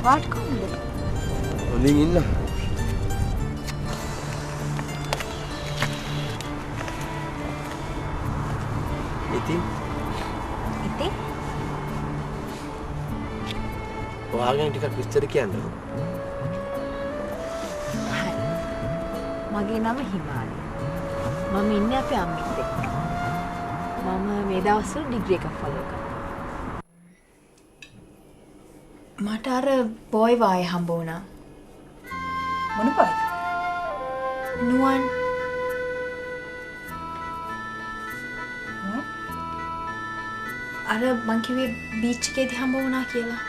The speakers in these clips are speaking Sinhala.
වාට් කොහොමද? හොඳින් ඉන්න. ඉතින් ඔයාගෙන ටිකක් විස්තර කියන්න. හරි. මගේ නම හිමාලි. මම ඉන්නේ අපේ අම්මිත් එක්ක. මම මේ දවස්වල ඩිග්‍රී එකක් ෆලෝ කරනවා. මට අර බොයි වාය හම්බ වුණා. මොන බොයි? නුවන්. අර මං කිව්වේ බීච් එකේදී හම්බ වුණා කියලා.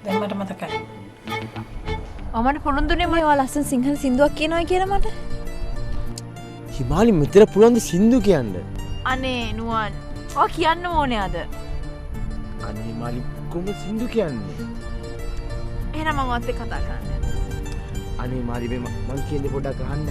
දැන් මට මතකයි. මමට පුළුන්දුනේ මම ඔයා ලස්සන සිංහල සින්දුවක් කියනවා කියලා මට. හිමාලි මෙතන පුළුවන් ද සින්දු කියන්න? අනේ නුවන්. ඔයා කියන්න ඕනේ අද. අනේ හිමාලි කොහොමද සින්දු කියන්නේ? එහෙනම් මම ඔයත් එක්ක කතා කරන්න. අනේ හිමාලි මං කියන්නේ පොඩ්ඩක් අහන්න.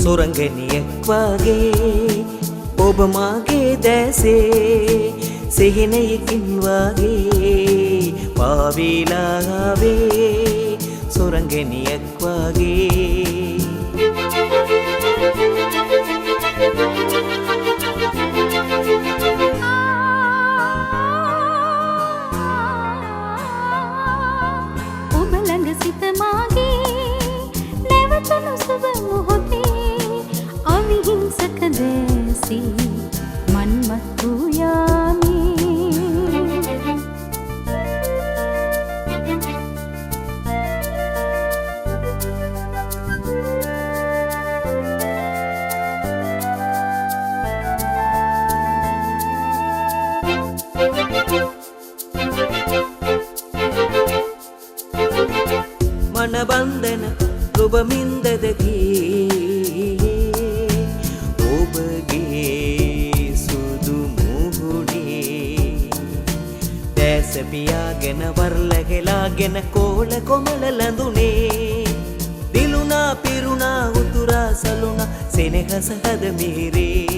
සොරංගනියෙක් වගේ ඔබ මාගේ දැසේ සිහිනයකින් වගේ පාවිලා ආවේ සොරංගනියෙක් වගේ ඔබ ළඟ සිට මාගේ නැවතුණු සුබ මොහොතේ අවිහිංසක දැසී මන්මත් වූ යාමේ මනබන්ධන ඔබ මින්දදකී ඔබගේ සුදු මුහුණේ දැස පියාගෙන වර්ලගෙලාගෙන කෝල කොමල ලඳුනේ දිලුණා පිරුණා උතුරා සලුණා සෙනෙහස හද මිහිරේ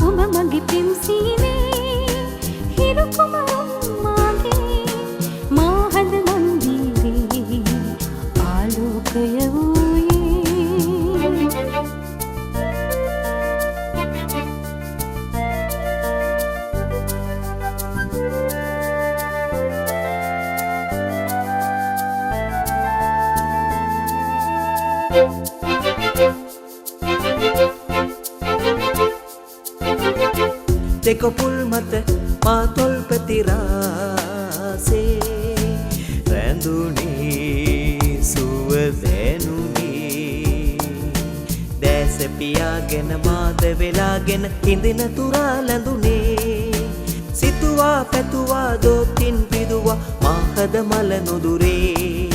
ඔබ මගේ පිම්සීනේ හිරු කුමරුන් මාගේ මාහද මන්දිරේ ආලෝකය වූයේ දෙකොපුල් මත මාතොල් ප්‍රතිරාසේ රැඳුනේ සුව දැනුනේ දැස පියාගෙන මාද වෙලාගෙන හිඳින තුරා ලැඳුනේ සිතුවා පැතුවා දෝතින් පිදුවා මාහද මල නොදුරේ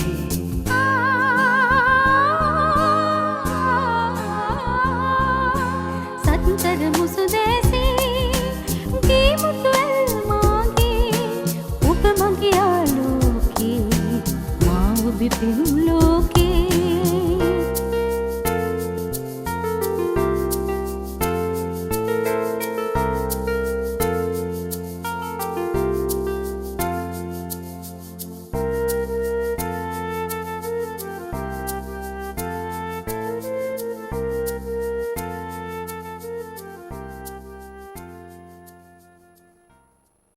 සත්තර මුසුදේ